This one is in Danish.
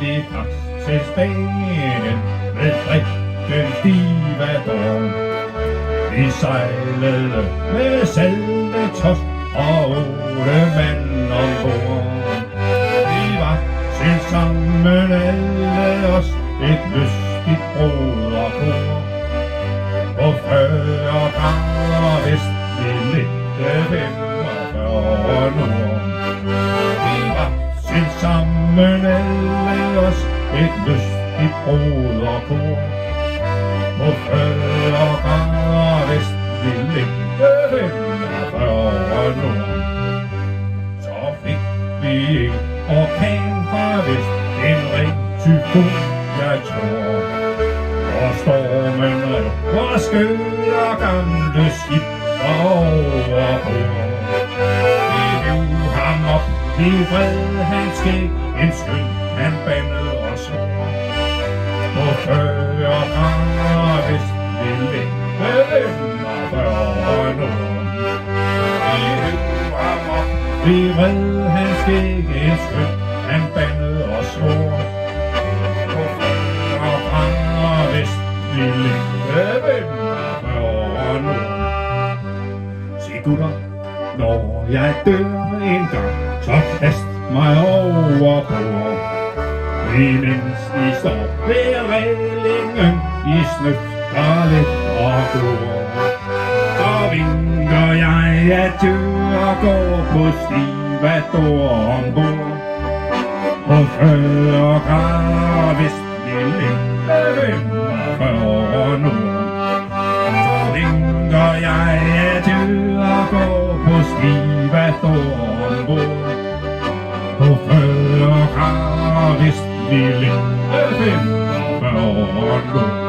vi faks til Spanien med drikken Stivador. Vi sejlede med saltetost og 8 mand ombord. Vi var tilsammen alle os et lystigt broderkor. På 40 grader vest, vi ligge 45 nord. Vi var tilsammen alle os et lystigt broderkor. På 40 grader vest, vi ligge 45 nord. Så fik vi en orkan fra vest, en ren tyfon, jeg tror. Og stormen rev og skød og gamle skib overbord. Vi hev ham op, vi vred hans skæg, en skøn han bandede og svor. På 40 grader vest, vi ligge 45 nord. Vi hev ham op, vi vred hans skæg, en skøn han bandede og svor. På 40 grader vest, vi ligge 45 nord. Se gutter, når jeg dør en gang, så kast mig over bord. Imens I står ved reglingen, I snøfter lidt og glor. Så vinker jeg adjø og går på Stivador ombord. På 40 grader vest, vi ligge 45 nord. Så vinker jeg adjø og går på Stivador ombord. På 40 grader vest, vi ligge 45 nord.